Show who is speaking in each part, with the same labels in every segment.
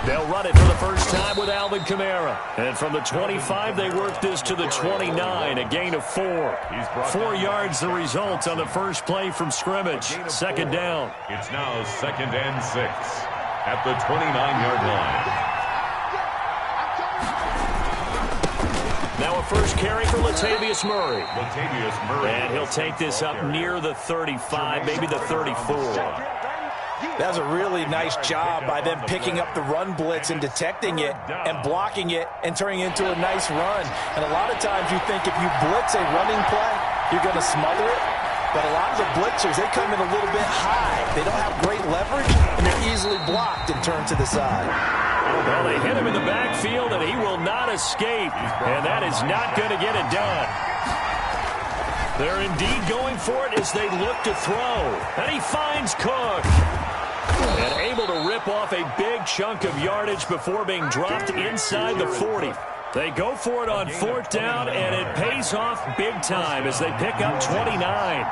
Speaker 1: They'll run it for the first time with Alvin Kamara. And from the 25, they work this to the 29, a gain of 4. 4 yards the result on the first play from scrimmage. Second down.
Speaker 2: It's now 2nd and 6 at the 29-yard line.
Speaker 1: Now a first carry for Latavius Murray.
Speaker 2: Latavius Murray.
Speaker 1: And he'll take this up near the 35, maybe the 34.
Speaker 3: That was a really nice job by them picking up the run blitz and detecting it and blocking it and turning it into a nice run. And a lot of times you think if you blitz a running play, you're going to smother it. But a lot of the blitzers, they come in a little bit high. They don't have great leverage, and they're easily blocked and turned to the side.
Speaker 1: Well, they hit him in the backfield, and he will not escape. And that is not going to get it done. They're indeed going for it as they look to throw. And he finds Cook. And able to rip off a big chunk of yardage before being dropped inside the 40. They go for it on 4th down, and it pays off big time as they pick up 29.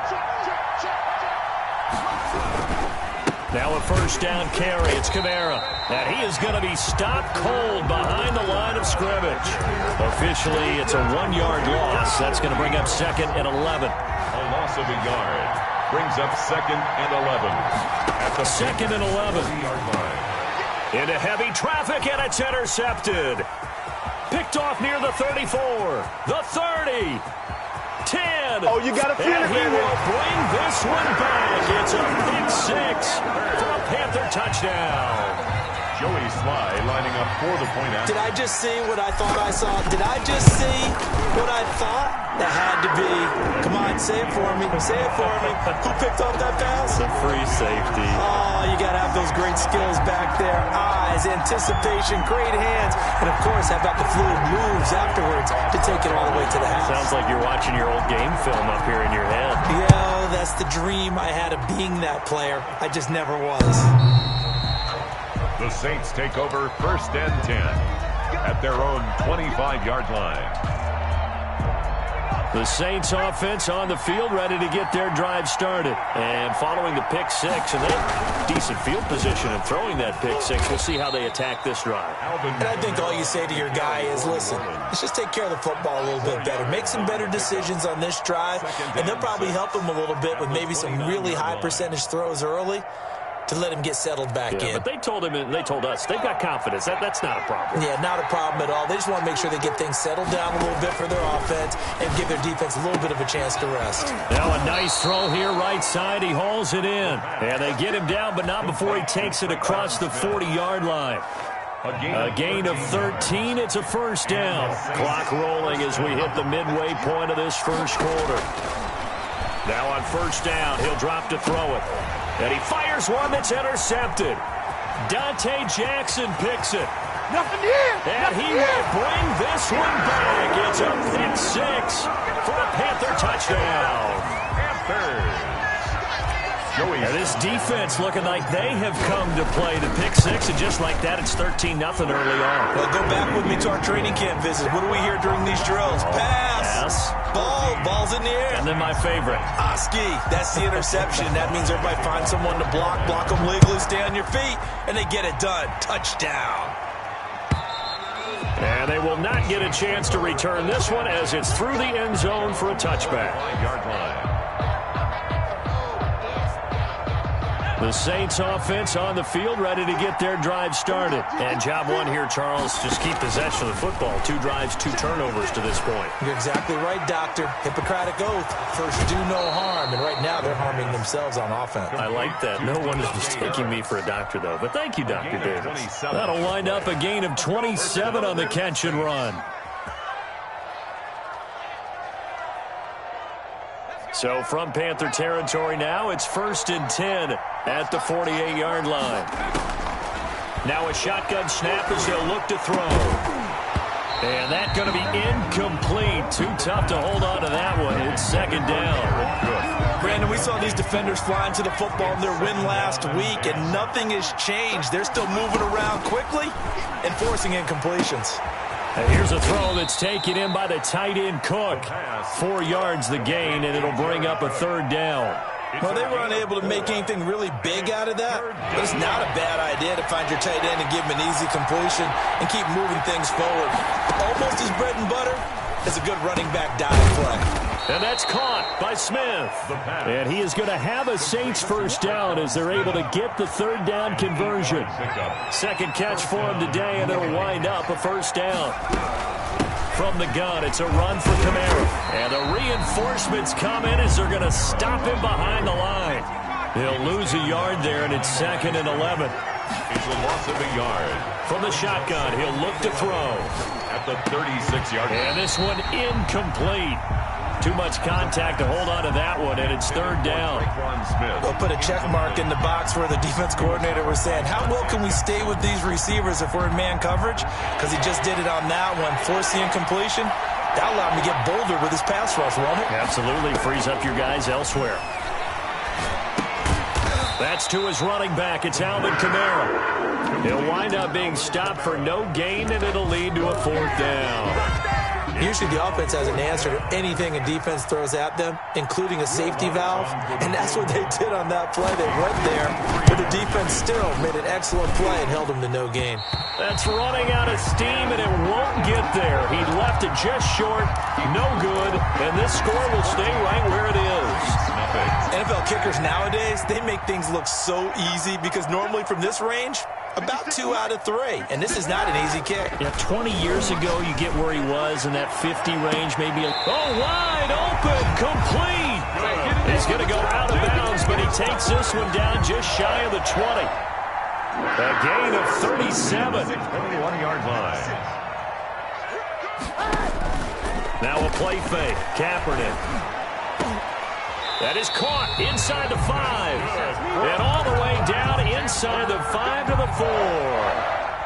Speaker 1: Now a first down carry. It's Kamara. And he is going to be stopped cold behind the line of scrimmage. Officially, it's a 1-yard loss. That's going to bring up 2nd and 11.
Speaker 2: A loss of a yard brings up 2nd and 11. At the
Speaker 1: 2nd and 11. Into heavy traffic, and it's intercepted. Picked off near the 34, the 30, 10.
Speaker 4: Oh, you got to feel it,
Speaker 1: and he
Speaker 4: baby.
Speaker 1: will bring this one back. It's a big 6 for a Panther touchdown.
Speaker 2: Joey Sly lining up for the point out.
Speaker 3: Did I just see what I thought I saw? Did I just see what I thought? That had to be. Come on, say it for me. Say it for me. Who picked off that pass?
Speaker 1: The free safety.
Speaker 3: Oh, you got to have those great skills back there. Eyes, anticipation, great hands. And, of course, how about the fluid moves afterwards to take it all the way to the house?
Speaker 1: Sounds like you're watching your old game film up here in your head.
Speaker 3: Yeah, that's the dream I had of being that player. I just never was.
Speaker 2: The Saints take over 1st and 10 at their own 25-yard line.
Speaker 1: The Saints offense on the field, ready to get their drive started. And following the pick 6, and they have decent field position in throwing that pick 6. We'll see how they attack this drive.
Speaker 3: And I think all you say to your guy is, listen, let's just take care of the football a little bit better. Make some better decisions on this drive, and they'll probably help him a little bit with maybe some really high percentage throws early to let him get settled back in.
Speaker 1: But they told him, and they told us, they've got confidence. That's not a problem.
Speaker 3: Yeah, not a problem at all. They just want to make sure they get things settled down a little bit for their offense and give their defense a little bit of a chance to rest.
Speaker 1: Now a nice throw here, right side. He hauls it in. And they get him down, but not before he takes it across the 40-yard line. A gain of 13. It's a first down. Clock rolling as we hit the midway point of this first quarter. Now on first down, he'll drop to throw it. And he fires one that's intercepted. Dante Jackson picks it.
Speaker 4: Nothing here.
Speaker 1: And he will bring this one back. It's a pick 6 for a Panther touchdown.
Speaker 2: Panthers.
Speaker 1: And this defense looking like they have come to play the pick 6, and just like that, it's 13-0 early on.
Speaker 3: Well, go back with me to our training camp visit. What do we hear during these drills? Pass. Ball's in the air.
Speaker 1: And then my favorite.
Speaker 3: Oski, that's the interception. That means everybody finds someone to block them legally, stay on your feet, and they get it done. Touchdown.
Speaker 1: And they will not get a chance to return this one as it's through the end zone for a touchback.
Speaker 2: 5-yard line.
Speaker 1: The Saints offense on the field, ready to get their drive started. And job one here, Charles, just keep possession of the football. 2 drives, 2 turnovers to this point.
Speaker 3: You're exactly right, Doctor. Hippocratic oath. First, do no harm. And right now, they're harming themselves on offense.
Speaker 1: I like that. No one is mistaking me for a doctor, though. But thank you, Dr. Davis. That'll wind up a gain of 27 on the catch and run. So from Panther territory now, it's 1st and 10 at the 48-yard line. Now a shotgun snap as they'll look to throw. And that's going to be incomplete. Too tough to hold on to that one. It's 2nd down.
Speaker 3: Brandon, we saw these defenders flying to the football in their win last week, and nothing has changed. They're still moving around quickly and forcing incompletions.
Speaker 1: And here's a throw that's taken in by the tight end Cook. 4 yards the gain, and it'll bring up a 3rd down.
Speaker 3: Well, they were unable to make anything really big out of that, but it's not a bad idea to find your tight end and give him an easy completion and keep moving things forward. Almost as bread and butter as a good running back dive play.
Speaker 1: And that's caught by Smith. And he is going to have a Saints first down as they're able to get the third down conversion. Second catch for him today, and it'll wind up a first down. From the gun, it's a run for Kamara. And the reinforcements come in as they're going to stop him behind the line. He'll lose a yard there, and it's 2nd and 11.
Speaker 2: It's a loss of a yard.
Speaker 1: From the shotgun, he'll look to throw.
Speaker 2: At the 36-yard line.
Speaker 1: And this one incomplete. Too much contact to hold on to that one, and it's third down.
Speaker 3: They'll put a check mark in the box where the defense coordinator was saying, how well can we stay with these receivers if we're in man coverage? Because he just did it on that one, forced the incompletion. That allowed him to get bolder with his pass rush, won't it?
Speaker 1: Absolutely. Frees up your guys elsewhere. That's to his running back. It's Alvin Kamara. He'll wind up being stopped for no gain, and it'll lead to a fourth down.
Speaker 3: Usually the offense has an answer to anything a defense throws at them, including a safety valve, and that's what they did on that play. They went there, but the defense still made an excellent play and held them to no gain.
Speaker 1: That's running out of steam, and it won't get there. He left it just short, no good, and this score will stay right where it is.
Speaker 3: NFL kickers nowadays, they make things look so easy because normally from this range, about 2 out of 3, and this is not an easy kick.
Speaker 1: Yeah, 20 years ago, you get where he was in that 50 range, maybe. Wide open, complete. He's going to go out of bounds, but he takes this one down just shy of the 20. A gain of 37.
Speaker 2: 21-yard line.
Speaker 1: Now a play fake. Kaepernick. That is caught inside the 5. And all the way down inside the 5 to the 4.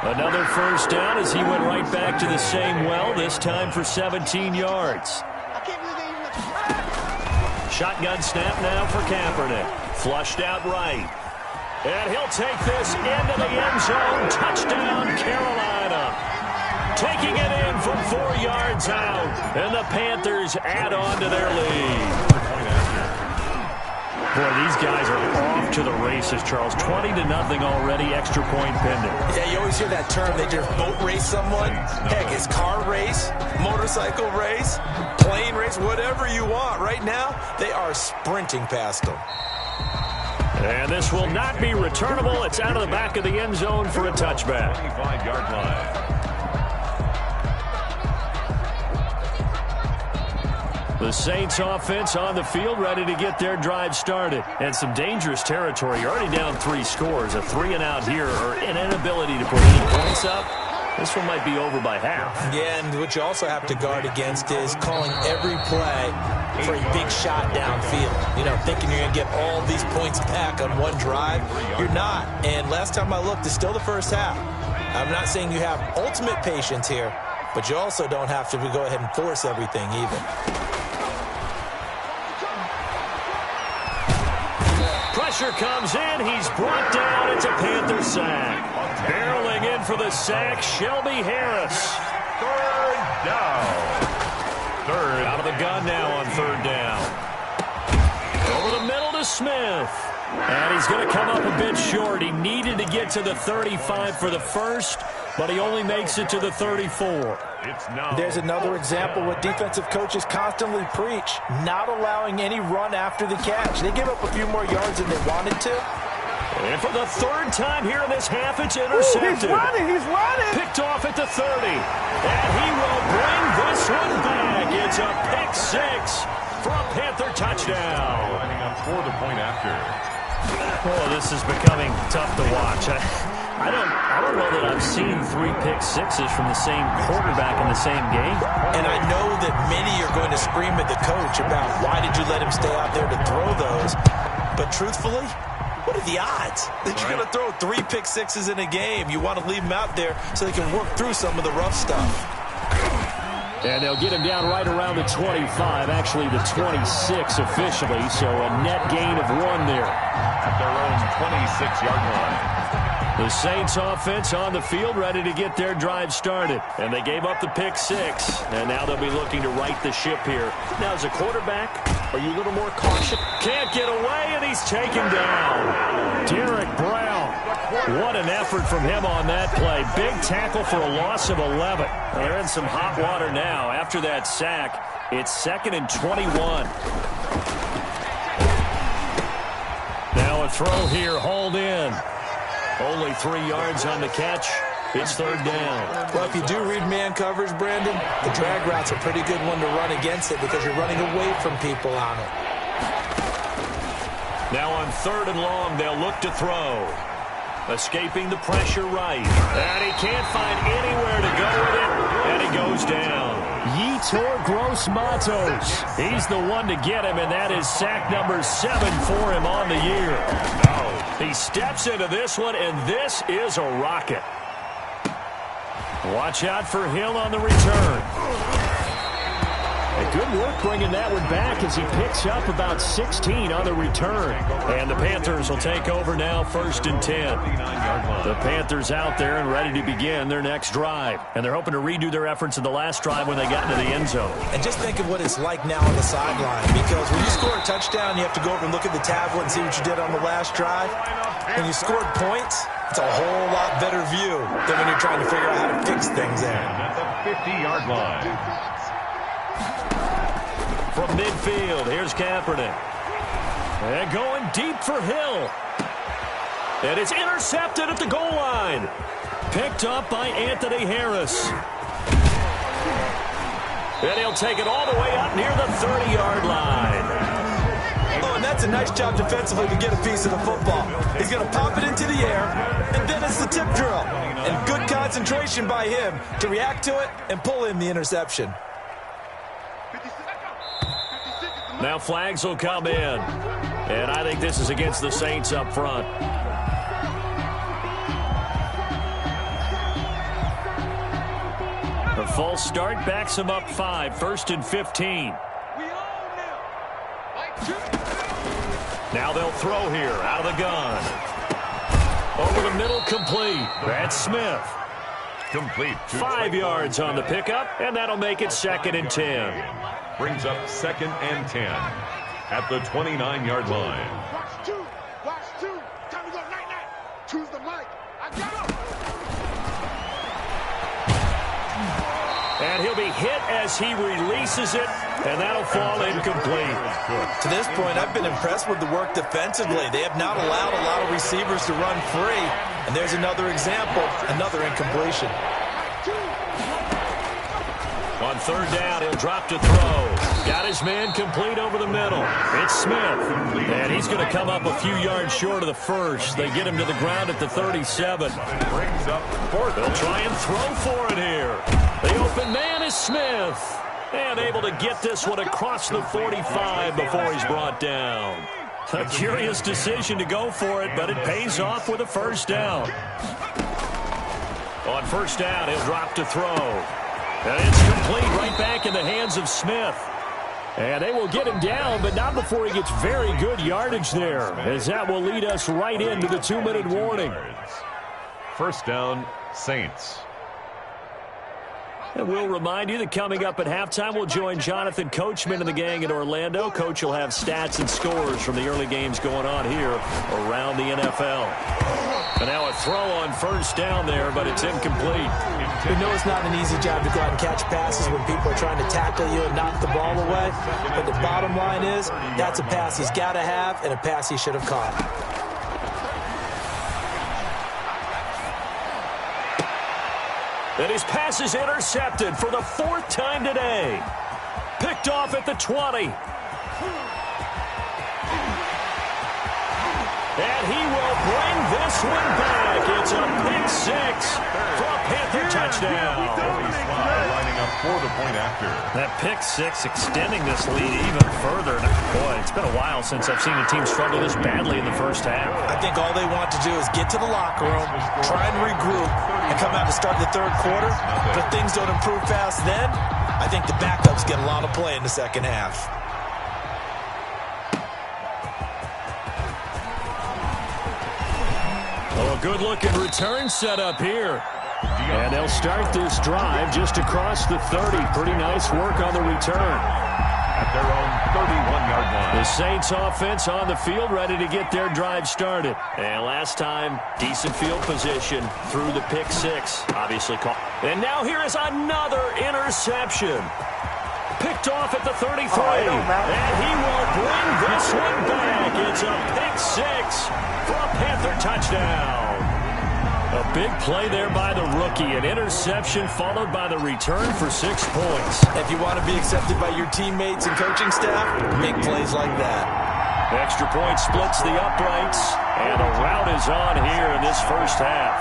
Speaker 1: Another first down as he went right back to the same well, this time for 17 yards. Shotgun snap now for Kaepernick. Flushed out right. And he'll take this into the end zone. Touchdown, Carolina. Taking it in from 4 yards out. And the Panthers add on to their lead. Boy, these guys are off to the races, Charles. 20-0 already, extra point pending.
Speaker 3: Yeah, you always hear that term. They just boat race someone. Heck, it's car race, motorcycle race, plane race, whatever you want. Right now, they are sprinting past them.
Speaker 1: And this will not be returnable. It's out of the back of the end zone for a touchback.
Speaker 2: 25-yard line.
Speaker 1: The Saints offense on the field, ready to get their drive started. And some dangerous territory. You're already down 3 scores. A 3-and-out here, or an inability to put any points up. This one might be over by half.
Speaker 3: Yeah, and what you also have to guard against is calling every play for a big shot downfield. You know, thinking you're going to get all these points back on one drive. You're not. And last time I looked, it's still the first half. I'm not saying you have ultimate patience here, but you also don't have to go ahead and force everything either.
Speaker 1: Pressure comes in. He's brought down. It's a Panther sack. Barreling in for the sack, Shelby Harris.
Speaker 2: Third down.
Speaker 1: Out of the gun now on third down. Over the middle to Smith. And he's going to come up a bit short. He needed to get to the 35 for the first, but he only makes it to the 34.
Speaker 3: There's another example what defensive coaches constantly preach, not allowing any run after the catch. They give up a few more yards than they wanted to.
Speaker 1: And for the third time here in this half, it's intercepted.
Speaker 3: He's running.
Speaker 1: Picked off at the 30. And he will bring this one back. It's a pick 6 for a Panther touchdown.
Speaker 2: Lining up for the point after.
Speaker 1: Oh, this is becoming tough to watch. I don't know that I've seen 3 pick sixes from the same quarterback in the same game.
Speaker 3: And I know that many are going to scream at the coach about why did you let him stay out there to throw those. But truthfully, what are the odds that you're going to throw 3 pick sixes in a game? You want to leave them out there so they can work through some of the rough stuff.
Speaker 1: And they'll get him down right around the 25, actually the 26 officially, so a net gain of 1 there.
Speaker 2: At their own 26-yard line.
Speaker 1: The Saints offense on the field ready to get their drive started. And they gave up the pick 6, and now they'll be looking to right the ship here. Now, as a quarterback, are you a little more cautious? Can't get away, and he's taken down. Derek Brown. What an effort from him on that play. Big tackle for a loss of 11. They're in some hot water now. After that sack, it's 2nd and 21. Now a throw here, hauled in. Only 3 yards on the catch. It's 3rd down.
Speaker 3: Well, if you do read man coverage, Brandon, the drag route's a pretty good one to run against it because you're running away from people on it.
Speaker 1: Now on 3rd and long, they'll look to throw. Escaping the pressure right. And he can't find anywhere to go with it. And he goes down. Yetur Gross-Matos. He's the one to get him, and that is sack number 7 for him on the year. He steps into this one, and this is a rocket. Watch out for Hill on the return. Good work bringing that one back as he picks up about 16 on the return. And the Panthers will take over now, 1st and 10. The Panthers out there and ready to begin their next drive. And they're hoping to redo their efforts in the last drive when they got into the end zone.
Speaker 3: And just think of what it's like now on the sideline. Because when you score a touchdown, you have to go over and look at the tablet and see what you did on the last drive. When you scored points, it's a whole lot better view than when you're trying to figure out how to fix things there.
Speaker 2: At the 50-yard line.
Speaker 1: From midfield, here's Kaepernick. And going deep for Hill. And it's intercepted at the goal line. Picked up by Anthony Harris. And he'll take it all the way up near the 30-yard line.
Speaker 3: Oh, and that's a nice job defensively to get a piece of the football. He's going to pop it into the air, and then it's the tip drill. And good concentration by him to react to it and pull in the interception.
Speaker 1: Now flags will come in. And I think this is against the Saints up front. A false start backs him up 5. 1st and 15. Now they'll throw here out of the gun. Over the middle, complete. That's Smith.
Speaker 2: Complete.
Speaker 1: 5 yards on the pickup, and that'll make it 2nd and 10.
Speaker 2: Brings up 2nd and 10 at the 29-yard line.
Speaker 4: Watch two. Time to go night-night. Choose the mic. I got him.
Speaker 1: And he'll be hit as he releases it, and that'll fall incomplete.
Speaker 3: To this point, I've been impressed with the work defensively. They have not allowed a lot of receivers to run free. And there's another example, another incompletion.
Speaker 1: On 3rd down, he'll drop to throw. Got his man complete over the middle. It's Smith. And he's going to come up a few yards short of the first. They get him to the ground at the 37.
Speaker 2: Brings up 4th.
Speaker 1: They'll try and throw for it here. The open man is Smith. And able to get this one across the 45 before he's brought down. A curious decision to go for it, but it pays off with a 1st down. On 1st down, he'll drop to throw. And it's complete right back in the hands of Smith. And they will get him down, but not before he gets very good yardage there, as that will lead us right into the 2-minute warning.
Speaker 2: 1st down, Saints.
Speaker 1: And we'll remind you that coming up at halftime, we'll join Jonathan Coachman and the gang in Orlando. Coach will have stats and scores from the early games going on here around the NFL. And now a throw on 1st down there, but it's incomplete.
Speaker 3: We know it's not an easy job to go out and catch passes when people are trying to tackle you and knock the ball away. But the bottom line is, that's a pass he's got to have and a pass he should have caught.
Speaker 1: And his pass is intercepted for the 4th time today. Picked off at the 20. And he will bring this one back. It's a pick 6 for a Panther touchdown.
Speaker 2: Lining up for the point after.
Speaker 1: That pick 6 extending this lead even further. Boy, it's been a while since I've seen a team struggle this badly in the first half.
Speaker 3: I think all they want to do is get to the locker room, try and regroup, and come out to start the 3rd quarter. But if things don't improve fast then, I think the backups get a lot of play in the 2nd half.
Speaker 1: Oh, a good-looking return set up here. And they'll start this drive just across the 30. Pretty nice work on the return.
Speaker 2: At their own 31-yard line.
Speaker 1: The Saints offense on the field, ready to get their drive started. And last time, decent field position through the pick six. Obviously caught. And now here is another interception. Picked off at the 33. And he will bring this one back. It's a pick six for a Panther touchdown. A big play there by the rookie. An interception followed by the return for 6 points.
Speaker 3: If you want to be accepted by your teammates and coaching staff, make plays like that.
Speaker 1: Extra point splits the uprights. And a rout is on here in this first half.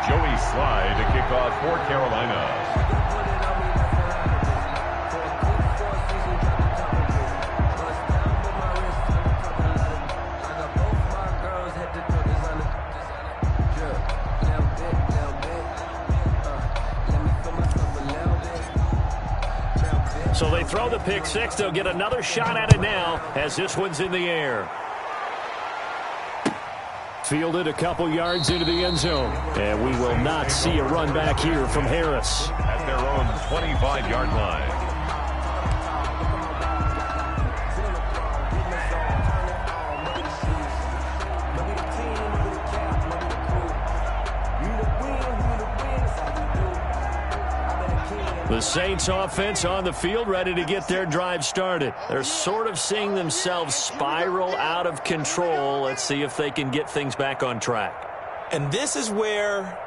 Speaker 2: Joey Slye to kick off for Carolina.
Speaker 1: So they throw the pick six. They'll get another shot at it now as this one's in the air. Fielded a couple yards into the end zone. And we will not see a run back here from Harris.
Speaker 2: At their own 25-yard line.
Speaker 1: The Saints offense on the field ready to get their drive started. They're sort of seeing themselves spiral out of control. Let's see if they can get things back on track.
Speaker 3: And this is where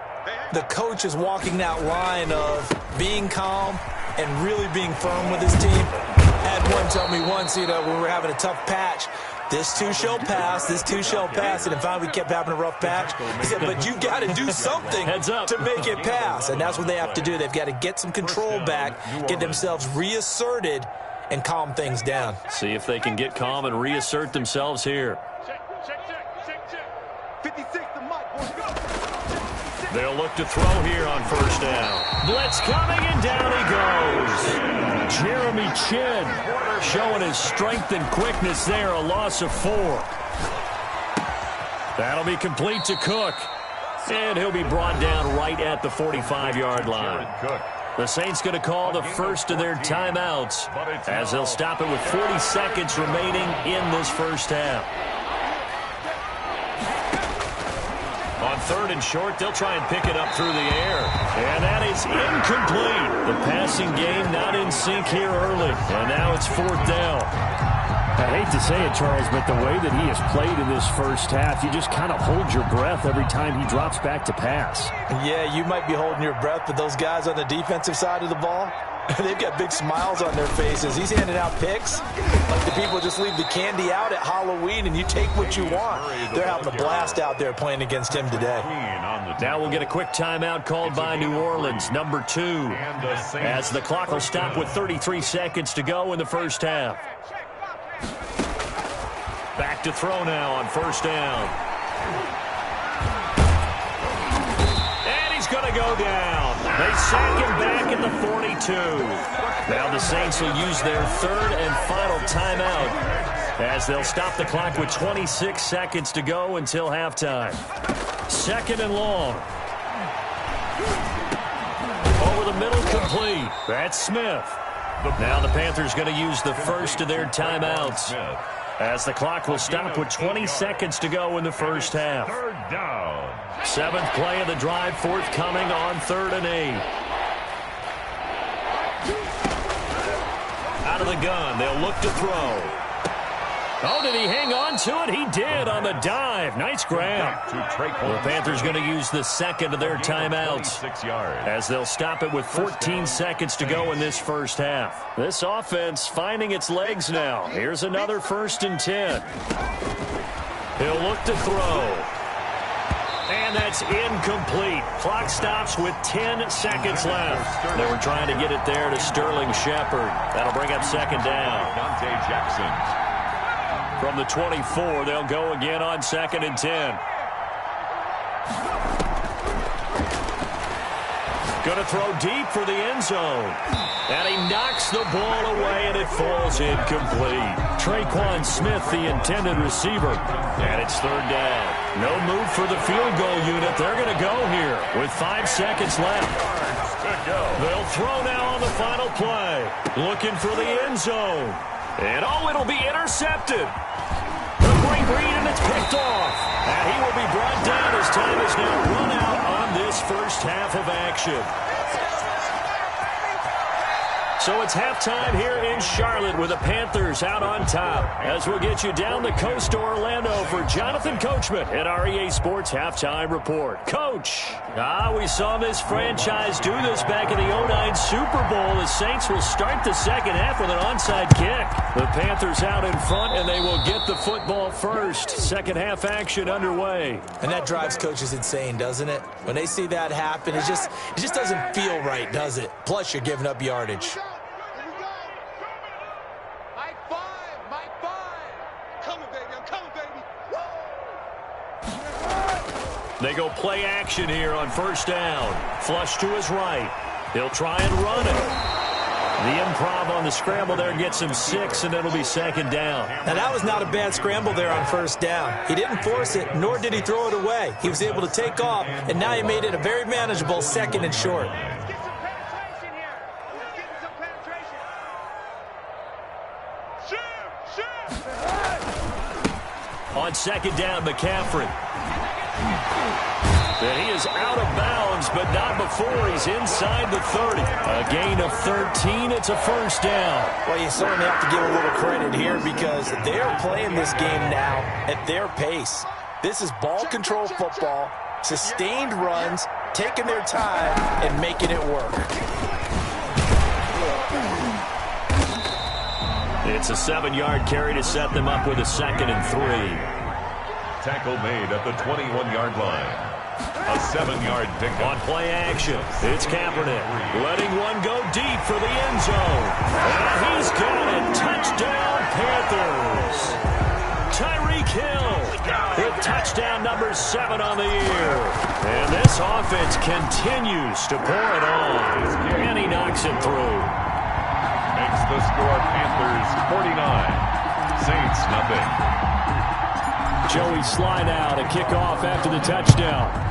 Speaker 3: the coach is walking that line of being calm and really being firm with his team. Had one tell me once, when we were having a tough patch, this too shall pass, this too shall pass. And finally we kept having a rough patch. He said, but you got to do something to make it pass. And that's what they have to do. They've got to get some control back, get themselves reasserted, and calm things down.
Speaker 1: See if they can get calm and reassert themselves here.
Speaker 4: Check. 56 to Mike. Boys, go.
Speaker 1: They'll look to throw here on first down. Blitz coming, and down he goes. Jeremy Chinn showing his strength and quickness there, a loss of 4. That'll be complete to Cook. And he'll be brought down right at the 45-yard line. The Saints going to call the first of their timeouts as they'll stop it with 40 seconds remaining in this first half. On third and short, they'll try and pick it up through the air. And that is incomplete. The passing game not in sync here early. And now it's fourth down.
Speaker 5: I hate to say it, Charles, but the way that he has played in this first half, you just kind of hold your breath every time he drops back to pass.
Speaker 3: Yeah, you might be holding your breath, but those guys on the defensive side of the ball, they've got big smiles on their faces. He's handing out picks like the people just leave the candy out at Halloween and you take what you want. They're having a blast out there playing against him today.
Speaker 1: Now we'll get a quick timeout called by New Orleans, number 2, as the clock will stop with 33 seconds to go in the first half. Back to throw now on first down. And he's going to go down. They sack him back at the 42. Now the Saints will use their third and final timeout as they'll stop the clock with 26 seconds to go until halftime. Second and long. Over the middle, complete. That's Smith. Now the Panthers going to use the first of their timeouts as the clock will stop with 20 seconds to go in the first half.
Speaker 2: Third down.
Speaker 1: 7th play of the drive forthcoming on 3rd and 8. Out of the gun, they'll look to throw. Oh, did he hang on to it? He did on the dive. Nice grab. The Panthers going to use the second of their timeouts as they'll stop it with 14 seconds to go in this first half. This offense finding its legs now. Here's another 1st and 10. He'll look to throw. And that's incomplete. Clock stops with 10 seconds left. They were trying to get it there to Sterling Shepard. That'll bring up second down.
Speaker 2: Dante Jackson.
Speaker 1: From the 24, they'll go again on 2nd and 10. Going to throw deep for the end zone. And he knocks the ball away, and it falls incomplete. Traquan Smith, the intended receiver. And it's 3rd down. No move for the field goal unit. They're going to go here with 5 seconds left. They'll throw now on the final play. Looking for the end zone. And it'll be intercepted. A great read, and it's picked off. And he will be brought down as time is now run out on this first half of action. So it's halftime here in Charlotte with the Panthers out on top. As we'll get you down the coast to Orlando for Jonathan Coachman at our EA Sports Halftime Report. Coach, we saw this franchise do this back in the 2009 Super Bowl. The Saints will start the second half with an onside kick. The Panthers out in front, and they will get the football first. Second half action underway.
Speaker 3: And that drives coaches insane, doesn't it? When they see that happen, it just doesn't feel right, does it? Plus, you're giving up yardage.
Speaker 1: They go play action here on first down. Flush to his right. He'll try and run it. The improv on the scramble there gets him 6, and it'll be second down.
Speaker 3: Now, that was not a bad scramble there on first down. He didn't force it, nor did he throw it away. He was able to take off, and now he made it a very manageable second and short.
Speaker 1: On second down, McCaffrey. And he is out of bounds, but not before he's inside the 30. A gain of 13. It's a first down.
Speaker 3: Well, you certainly have to give a little credit here because they're playing this game now at their pace. This is ball control football, sustained runs, taking their time, and making it work.
Speaker 1: It's a 7-yard carry to set them up with a 2nd and 3.
Speaker 2: Tackle made at the 21-yard line. A 7-yard pickup.
Speaker 1: On play action, it's Kaepernick letting one go deep for the end zone. And he's got it. Touchdown, Panthers. Tyreek Hill with touchdown number 7 on the year. And this offense continues to pour it on. And he knocks it through.
Speaker 2: Makes the score Panthers 49. Saints nothing.
Speaker 5: Joey slide out, a kickoff after the touchdown.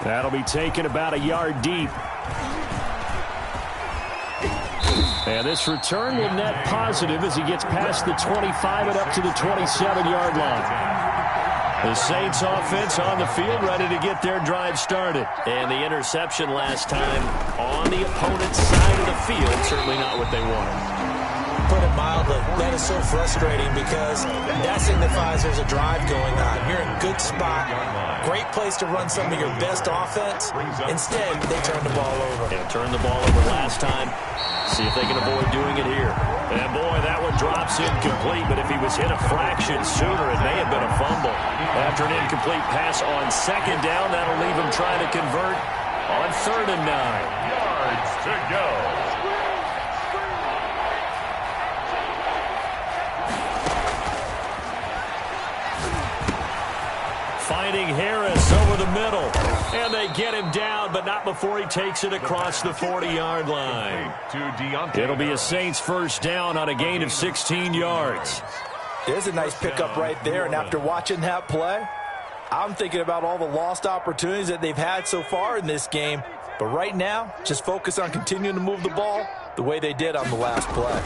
Speaker 5: That'll be taken about a yard deep. And this return will net positive as he gets past the 25 and up to the 27-yard line. The Saints offense on the field ready to get their drive started. And the interception last time on the opponent's side of the field, certainly not what they wanted.
Speaker 3: Put it mildly, that is so frustrating because that signifies there's a drive going on. You're in a good spot, great place to run some of your best offense. Instead, they turn the ball over.
Speaker 1: Yeah, turned the ball over last time. See if they can avoid doing it here. And boy, that one drops incomplete, but if he was hit a fraction sooner, it may have been a fumble. After an incomplete pass on second down, that'll leave him trying to convert on 3rd and 9.
Speaker 2: Yards to go.
Speaker 1: Finding Harris over the middle. And they get him down, but not before he takes it across the 40-yard line. It'll be a Saints first down on a gain of 16 yards.
Speaker 3: There's a nice pickup right there, and after watching that play, I'm thinking about all the lost opportunities that they've had so far in this game. But right now, just focus on continuing to move the ball the way they did on the last play.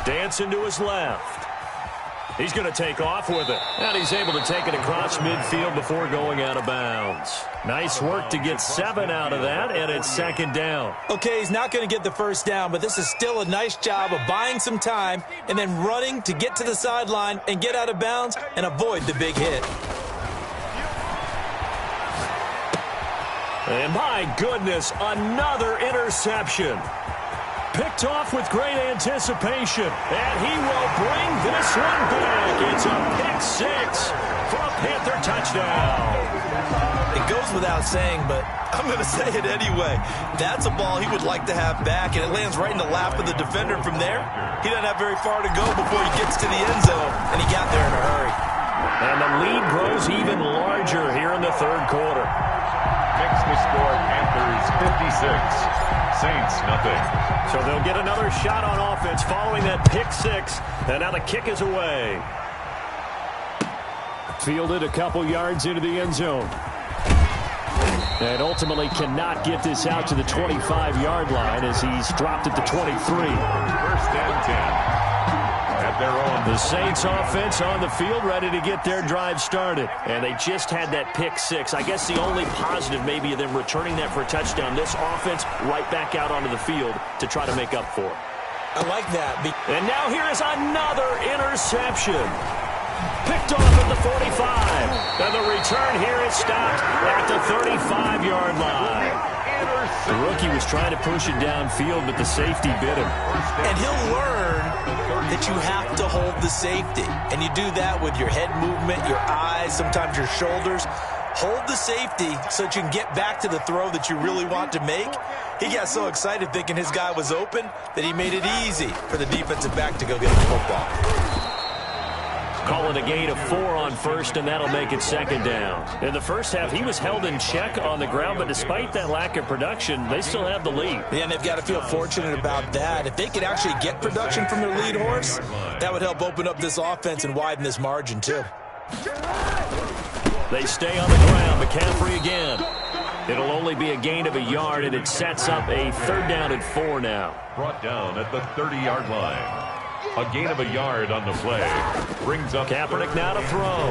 Speaker 1: Dancing to his left. He's going to take off with it. And he's able to take it across midfield before going out of bounds. Nice work to get 7 out of that, and it's second down.
Speaker 3: Okay, he's not going to get the first down, but this is still a nice job of buying some time and then running to get to the sideline and get out of bounds and avoid the big hit.
Speaker 1: And my goodness, another interception. Picked off with great anticipation, and he will bring this one back. It's a pick-6 for a Panther touchdown.
Speaker 3: It goes without saying, but I'm going to say it anyway. That's a ball he would like to have back, and it lands right in the lap of the defender from there. He doesn't have very far to go before he gets to the end zone, and he got there in a hurry.
Speaker 1: And the lead grows even larger here in the third quarter.
Speaker 2: Makes the score Panthers 56. Saints nothing.
Speaker 1: So they'll get another shot on offense following that pick 6, and now the kick is away.
Speaker 5: Fielded a couple yards into the end zone. And ultimately cannot get this out to the 25-yard line as he's dropped at the 23.
Speaker 2: First and 10. At their own.
Speaker 1: The Saints offense on the field ready to get their drive started. And they just had that pick six. I guess the only positive maybe of them returning that for a touchdown. This offense right back out onto the field to try to make up for it.
Speaker 3: I like that.
Speaker 1: And now here is another interception. Picked off at the 45. And the return here is stopped at the 35-yard line. The rookie was trying to push it downfield, but the safety bit him.
Speaker 3: And he'll learn that you have to hold the safety. And you do that with your head movement, your eyes, sometimes your shoulders. Hold the safety so that you can get back to the throw that you really want to make. He got so excited thinking his guy was open that he made it easy for the defensive back to go get the football.
Speaker 1: Call it a gain of 4 on first, and that'll make it second down. In the first half, he was held in check on the ground, but despite that lack of production, they still have the lead.
Speaker 3: Yeah, and they've got to feel fortunate about that. If they could actually get production from their lead horse, that would help open up this offense and widen this margin, too.
Speaker 1: They stay on the ground. McCaffrey again. It'll only be a gain of a yard, and it sets up a third down and 4 now.
Speaker 2: Brought down at the 30-yard line. A gain of a yard on the play. Brings up
Speaker 1: Kaepernick now to throw.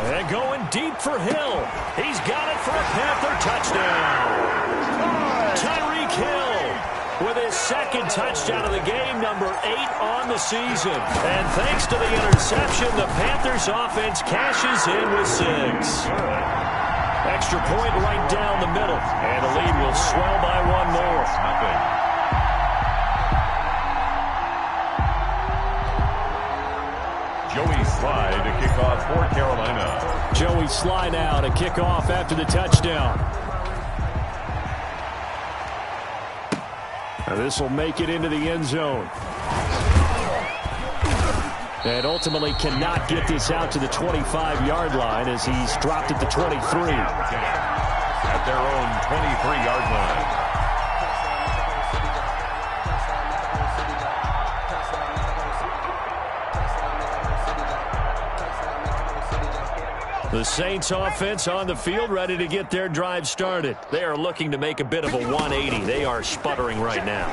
Speaker 1: And going deep for Hill. He's got it for a Panther touchdown. Tyreek Hill with his second touchdown of the game, number 8 on the season. And thanks to the interception, the Panthers offense cashes in with 6. Extra point right down the middle. And the lead will swell by 1 more.
Speaker 2: nothing. Joey Sly to kick off for Carolina.
Speaker 5: Joey Sly now to kick off after the touchdown. Now this will make it into the end zone. And ultimately cannot get this out to the 25-yard line as he's dropped at the 23.
Speaker 2: At their own 23-yard line.
Speaker 1: The Saints offense on the field ready to get their drive started. They are looking to make a bit of a 180. They are sputtering right now.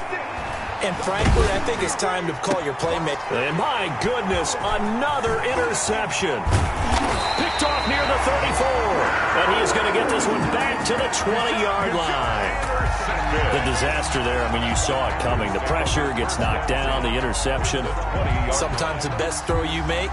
Speaker 3: And frankly, I think it's time to call your playmaker.
Speaker 1: And my goodness, another interception. Picked off near the 34. And he is going to get this one back to the 20-yard line. The disaster there, I mean, you saw it coming. The pressure gets knocked down, the interception.
Speaker 3: Sometimes the best throw you make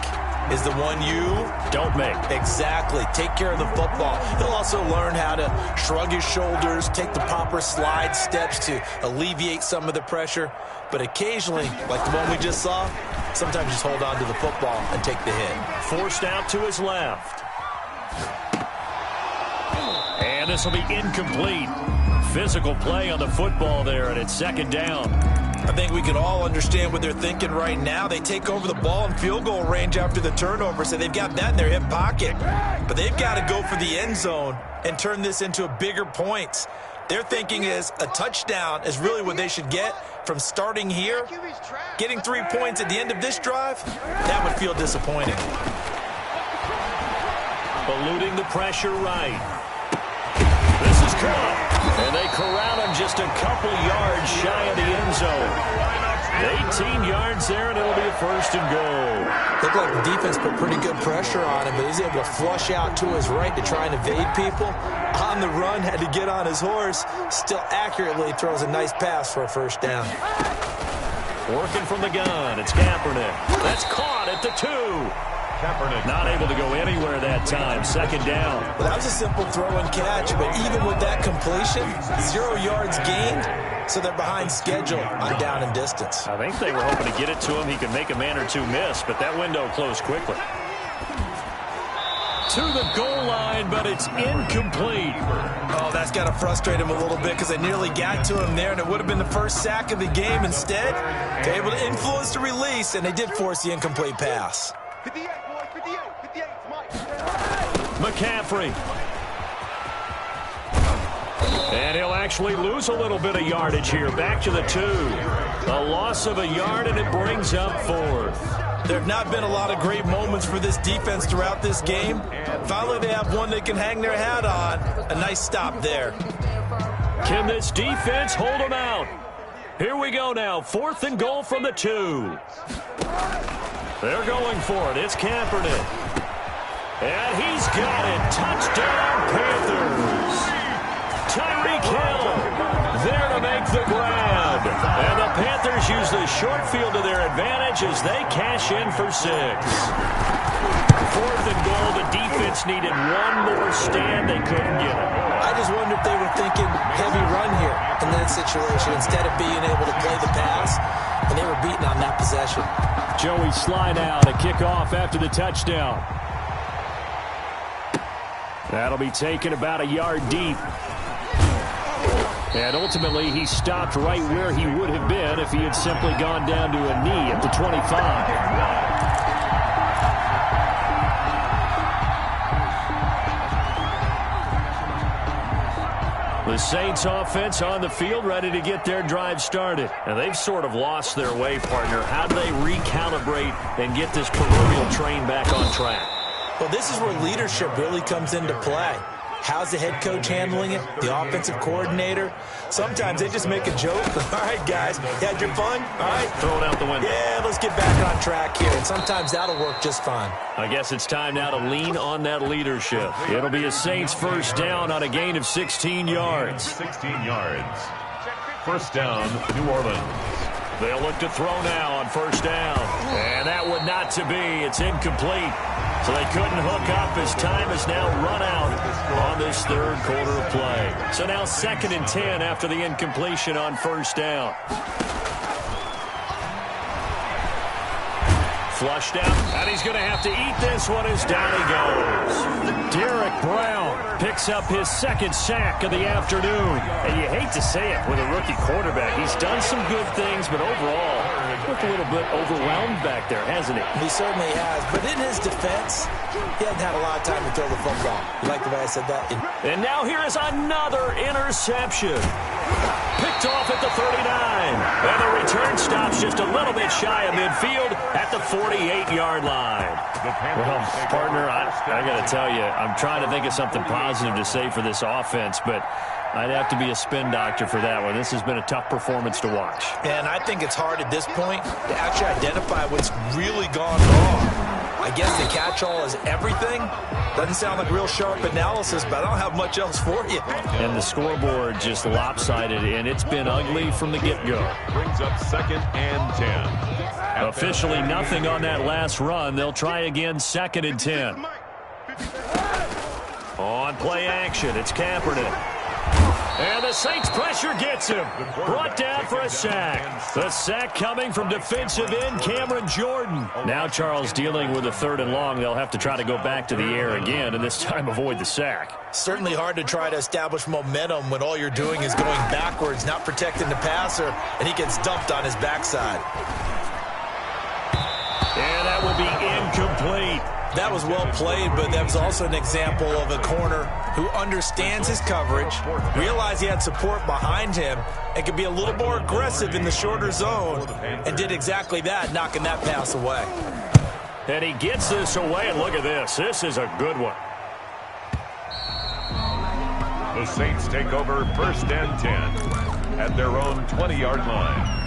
Speaker 3: is the one you
Speaker 1: don't make.
Speaker 3: Exactly. Take care of the football. He'll also learn how to shrug his shoulders, take the proper slide steps to alleviate some of the pressure. But occasionally, like the one we just saw, sometimes just hold on to the football and take the hit.
Speaker 1: Forced out to his left. And this will be incomplete. Physical play on the football there, and it's second down.
Speaker 3: I think we can all understand what they're thinking right now. They take over the ball in field goal range after the turnover, so they've got that in their hip pocket. But they've got to go for the end zone and turn this into a bigger point. Their thinking is a touchdown is really what they should get from starting here. Getting 3 points at the end of this drive, that would feel disappointing.
Speaker 1: Eluding the pressure right. This is caught. And they corral him just a couple yards shy of the end zone. 18 yards there, and it'll be a first and goal.
Speaker 3: Looked like the defense put pretty good pressure on him, but he was able to flush out to his right to try and evade people. On the run, had to get on his horse. Still accurately throws a nice pass for a first down.
Speaker 1: Working from the gun, it's Kaepernick. That's caught at the 2. Kaepernick not able to go anywhere that time. Second down.
Speaker 3: Well, that was a simple throw and catch, but even with that completion, 0 yards gained, so they're behind schedule on down and distance.
Speaker 1: I think they were hoping to get it to him. He could make a man or two miss, but that window closed quickly. To the goal line, but it's incomplete.
Speaker 3: Oh, that's got to frustrate him a little bit because they nearly got to him there, and it would have been the first sack of the game. Instead, they're able to influence the release, and they did force the incomplete pass.
Speaker 4: 58, boys, 58, 58, Mike.
Speaker 1: McCaffrey. And he'll actually lose a little bit of yardage here. Back to the 2. A loss of a yard, and it brings up 4th.
Speaker 3: There have not been a lot of great moments for this defense throughout this game. Finally, they have one they can hang their hat on. A nice stop there.
Speaker 1: Can this defense hold them out? Here we go now. 4th and goal from the 2. They're going for it. It's Kaepernick. And he's got it. Touchdown, Panthers. Tyreek Hill there to make the grab. And the Panthers use the short field to their advantage as they cash in for 6. 4th and goal. The defense needed one more stand. They couldn't get it.
Speaker 3: I just wonder if they were thinking heavy run here in that situation instead of being able to play the pass, and they were beaten on that possession.
Speaker 5: Joey Slye now to kick off after the touchdown. That'll be taken about a yard deep. And ultimately, he stopped right where he would have been if he had simply gone down to a knee at the 25.
Speaker 1: The Saints offense on the field, ready to get their drive started. And they've sort of lost their way, partner. How do they recalibrate and get this proverbial train back on track?
Speaker 3: Well, this is where leadership really comes into play. How's the head coach handling it? The offensive coordinator? Sometimes they just make a joke. All right, guys, you had your fun? All right.
Speaker 1: Throw it out the window.
Speaker 3: Yeah, let's get back on track here. And sometimes that'll work just fine.
Speaker 1: I guess it's time now to lean on that leadership. It'll be a Saints first down on a gain of 16 yards.
Speaker 2: 16 yards. First down, New Orleans.
Speaker 1: They'll look to throw now on first down. And that would not to be. It's incomplete. So they couldn't hook up as time has now run out on this third quarter of play. So now 2nd and 10 after the incompletion on first down. Flushed out, and he's going to have to eat this one as down he goes. Derek Brown picks up his 2nd sack of the afternoon. And you hate to say it with a rookie quarterback. He's done some good things, but overall, looked a little bit overwhelmed back there, hasn't he?
Speaker 3: He certainly has. But in his defense, he hadn't had a lot of time to throw the football. You like the way I said that?
Speaker 1: And now here is another interception. Picked off at the 39. And the return stops just a little bit shy of midfield at the 48-yard line.
Speaker 5: Well, partner, I got to tell you, I'm trying to think of something positive to say for this offense, but I'd have to be a spin doctor for that one. This has been a tough performance to watch.
Speaker 3: And I think it's hard at this point to actually identify what's really gone wrong. I guess the catch-all is everything. Doesn't sound like real sharp analysis, but I don't have much else for you.
Speaker 5: And the scoreboard just lopsided, and it's been ugly from the get-go.
Speaker 2: Brings up 2nd and 10.
Speaker 1: Officially nothing on that last run. They'll try again 2nd and 10. On play action, it's Kaepernick. And the Saints pressure gets him. Brought down for a sack. The sack coming from defensive end Cameron Jordan. Now Charles dealing with a 3rd and long. They'll have to try to go back to the air again, and this time avoid the sack.
Speaker 3: Certainly hard to try to establish momentum when all you're doing is going backwards, not protecting the passer, and he gets dumped on his backside.
Speaker 1: And that will be incomplete.
Speaker 3: That was well played, but that was also an example of a corner who understands his coverage, realized he had support behind him, and could be a little more aggressive in the shorter zone, and did exactly that, knocking that pass away.
Speaker 1: And he gets this away, and look at this. This is a good one.
Speaker 2: The Saints take over 1st and 10 at their own 20-yard line.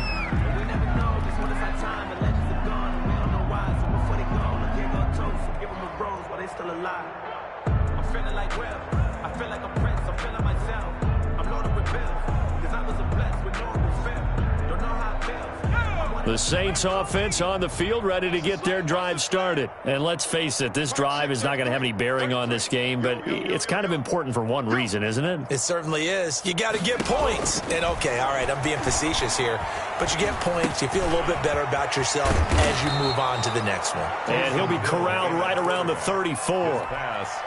Speaker 1: The Saints offense on the field, ready to get their drive started. And let's face it, this drive is not going to have any bearing on this game, but it's kind of important for one reason, isn't it?
Speaker 3: It certainly is. You got to get points. And okay, all right, I'm being facetious here, but you get points, you feel a little bit better about yourself as you move on to the next one.
Speaker 1: And he'll be corralled right around the 34.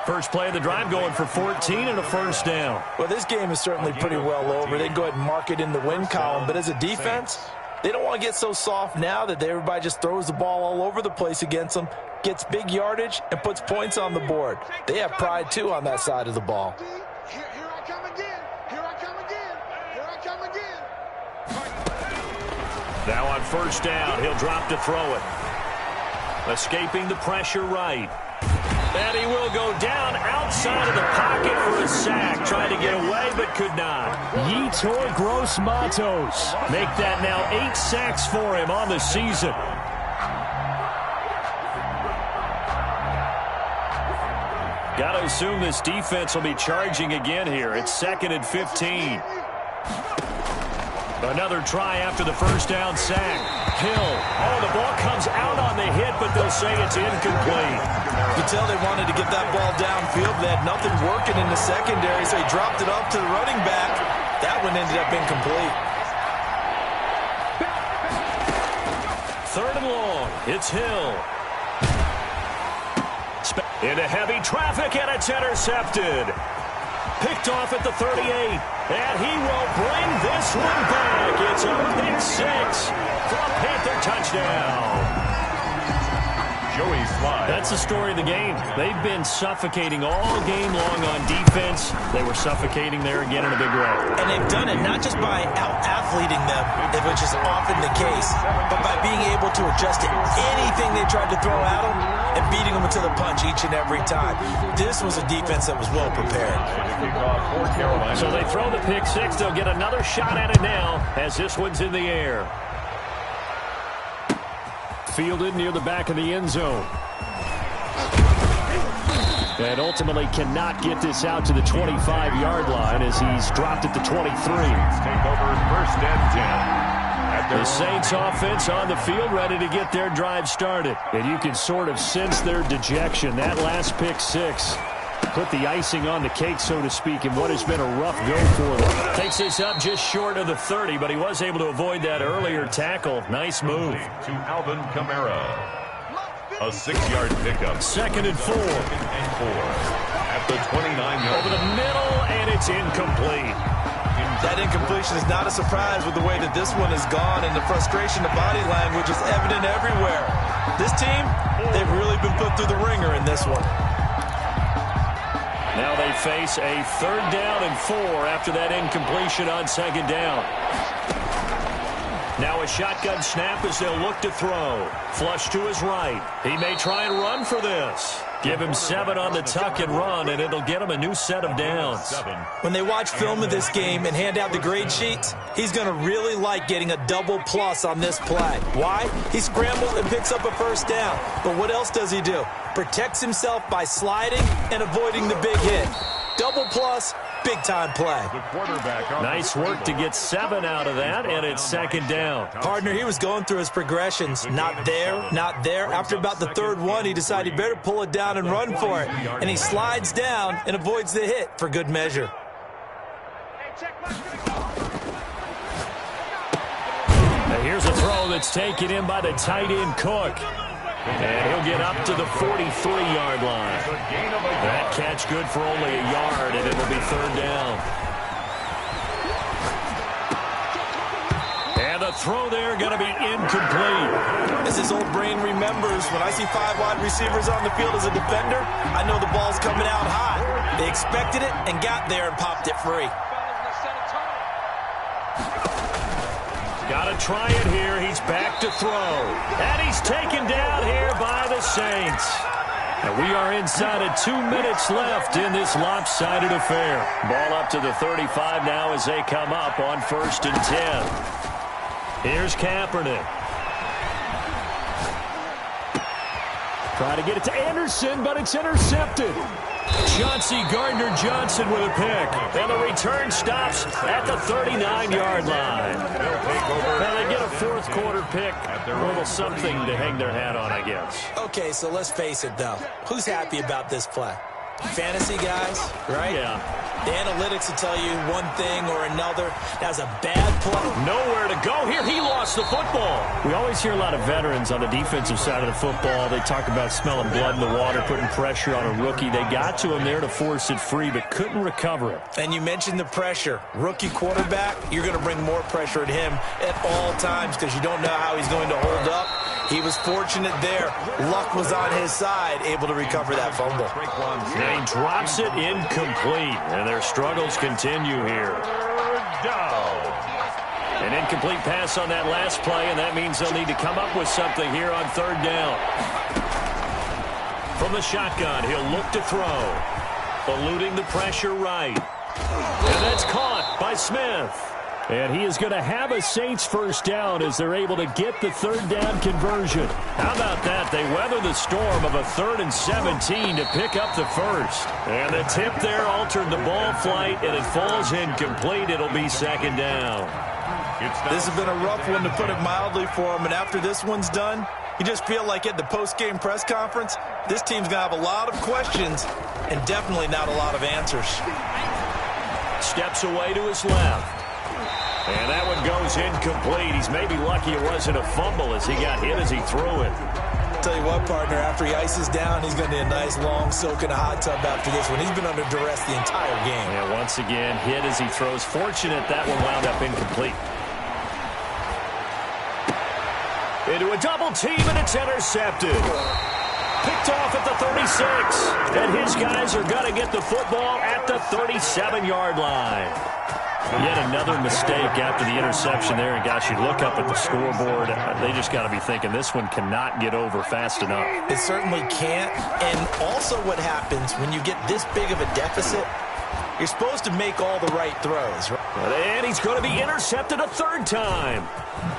Speaker 1: First play of the drive going for 14 and a first down.
Speaker 3: Well, this game is certainly pretty well over. They can go ahead and mark it in the win column, but as a defense, they don't want to get so soft now that everybody just throws the ball all over the place against them, gets big yardage, and puts points on the board. They have pride, too, on that side of the ball.
Speaker 4: Here I come again. Here I come again. Here I come again.
Speaker 1: Now on first down, he'll drop to throw it. Escaping the pressure right. And he will go down outside of the pocket for a sack. Tried to get away, but could not.
Speaker 5: Yetur Gross-Matos. Make that now 8 sacks for him on the season.
Speaker 1: Got to assume this defense will be charging again here. It's 2nd and 15. Another try after the first down sack. Hill. Oh, the ball comes out on the hit, but they'll say it's incomplete.
Speaker 3: You can tell they wanted to get that ball downfield. They had nothing working in the secondary, so he dropped it off to the running back. That one ended up incomplete.
Speaker 1: 3rd and long. It's Hill. Into heavy traffic, and it's intercepted. Picked off at the 38, and he will bring this one back. It's a pick 6 for a Panther touchdown.
Speaker 2: Joey Slye.
Speaker 1: That's the story of the game. They've been suffocating all game long on defense. They were suffocating there again in a big way.
Speaker 3: And they've done it not just by out-athleting them, which is often the case, but by being able to adjust to anything they tried to throw at them and beating them to the punch each and every time. This was a defense that was well prepared.
Speaker 1: So they throw the pick 6. They'll get another shot at it now as this one's in the air. Fielded near the back of the end zone. And ultimately cannot get this out to the 25-yard line as he's dropped at the 23.
Speaker 2: Take over 1st and 10.
Speaker 1: The Saints offense on the field ready to get their drive started. And you can sort of sense their dejection. That last pick 6 put the icing on the cake, so to speak, in what has been a rough go for them. Takes this up just short of the 30, but he was able to avoid that earlier tackle. Nice move.
Speaker 2: To Alvin Kamara. A 6-yard pickup.
Speaker 1: 2nd and 4.
Speaker 2: And 4. At the 29-yard.
Speaker 1: Over the middle, and it's incomplete.
Speaker 3: That incompletion is not a surprise with the way that this one has gone, and the frustration, the body language is evident everywhere. This team, they've really been put through the ringer in this one.
Speaker 1: Now they face a 3rd down and 4 after that incompletion on 2nd down. Now a shotgun snap as they'll look to throw. Flush to his right. He may try and run for this. Give him 7 on the tuck and run, and it'll get him a new set of downs.
Speaker 3: When they watch film of this game and hand out the grade sheets, he's going to really like getting a double plus on this play. Why? He scrambles and picks up a 1st down. But what else does he do? Protects himself by sliding and avoiding the big hit. Double plus, big-time play.
Speaker 1: Nice work to get 7 out of that, and it's 2nd down.
Speaker 3: Partner, he was going through his progressions. Not there, not there. After about the 3rd one, he decided he better pull it down and run for it. And he slides down and avoids the hit for good measure.
Speaker 1: Now here's a throw that's taken in by the tight end Cook. And he'll get up to the 43-yard line. That catch good for only a yard, and it'll be 3rd down. And the throw there going to be incomplete.
Speaker 3: As his old brain remembers, when I see 5 wide receivers on the field as a defender, I know the ball's coming out high. They expected it and got there and popped it free.
Speaker 1: Got to try it here. He's back to throw. And he's taken down here by the Saints. And we are inside of 2 minutes left in this lopsided affair. Ball up to the 35 now as they come up on 1st and 10. Here's Kaepernick. Try to get it to Anderson, but it's intercepted. Chauncey Gardner-Johnson with a pick. And the return stops at the 39-yard line. Now they get a 4th quarter pick. A little something to hang their hat on, I guess.
Speaker 3: Okay, so let's face it, though. Who's happy about this play? Fantasy guys, right?
Speaker 1: Yeah.
Speaker 3: The analytics will tell you one thing or another. That's a bad play.
Speaker 1: Nowhere to go here. He lost the football. We always hear a lot of veterans on the defensive side of the football. They talk about smelling blood in the water, putting pressure on a rookie. They got to him there to force it free, but couldn't recover it.
Speaker 3: And you mentioned the pressure. Rookie quarterback, you're going to bring more pressure at him at all times because you don't know how he's going to hold up. He was fortunate there. Luck was on his side, able to recover that fumble.
Speaker 1: And he drops it incomplete. And their struggles continue here. An incomplete pass on that last play, and that means they'll need to come up with something here on third down. From the shotgun, he'll look to throw. Eluding the pressure right. And that's caught by Smith.
Speaker 5: And he is going to have a Saints first down as they're able to get the third down conversion.
Speaker 1: How about that? They weather the storm of a 3rd and 17 to pick up the first. And the tip there altered the ball flight, and it falls incomplete. It'll be second down.
Speaker 3: This has been a rough one, to put it mildly, for him. And after this one's done, you just feel like at the post-game press conference, this team's going to have a lot of questions and definitely not a lot of answers.
Speaker 1: Steps away to his left. And that one goes incomplete. He's maybe lucky it wasn't a fumble as he got hit as he threw it.
Speaker 3: Tell you what, partner, after he ices down, he's going to need a nice long soak in a hot tub after this one. He's been under duress the entire game.
Speaker 1: And once again, hit as he throws. Fortunate that one wound up incomplete. Into a double team, and it's intercepted. Picked off at the 36. And his guys are going to get the football at the 37-yard line. Yet another mistake after the interception there. And, gosh, you look up at the scoreboard. They just got to be thinking this one cannot get over fast enough.
Speaker 3: It certainly can't. And also what happens when you get this big of a deficit, you're supposed to make all the right throws.
Speaker 1: And he's going to be intercepted a third time.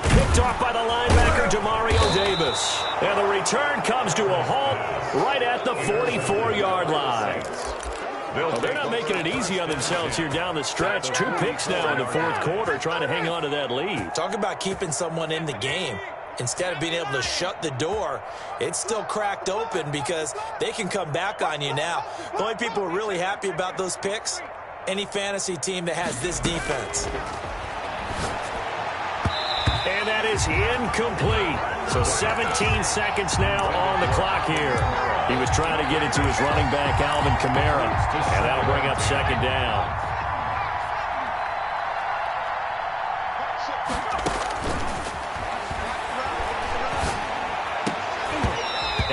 Speaker 1: Picked off by the linebacker, Demario Davis. And the return comes to a halt right at the 44-yard line. Well, they're not making it easy on themselves here down the stretch. 2 picks now in the fourth quarter, trying to hang on to that lead.
Speaker 3: Talk about keeping someone in the game. Instead of being able to shut the door, it's still cracked open because they can come back on you now. The only people who are really happy about those picks, any fantasy team that has this defense.
Speaker 1: And that is incomplete. So 17 seconds now on the clock here. He was trying to get it to his running back, Alvin Kamara, and that'll bring up second down.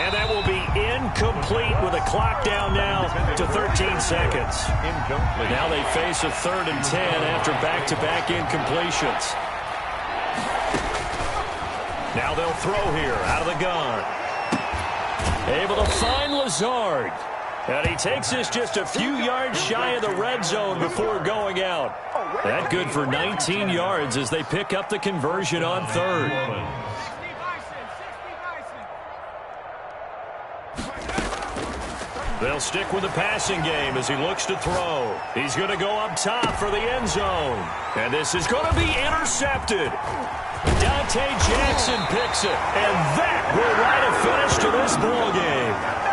Speaker 1: And that will be incomplete with a clock down now to 13 seconds. Now they face a 3rd and 10 after back-to-back incompletions. Now they'll throw here out of the gun. Able to find Lazard. And he takes this just a few yards shy of the red zone before going out. That good for 19 yards as they pick up the conversion on third. They'll stick with the passing game as he looks to throw. He's going to go up top for the end zone. And this is going to be intercepted. Dante Jackson picks it. And that will write a finish to this ball game.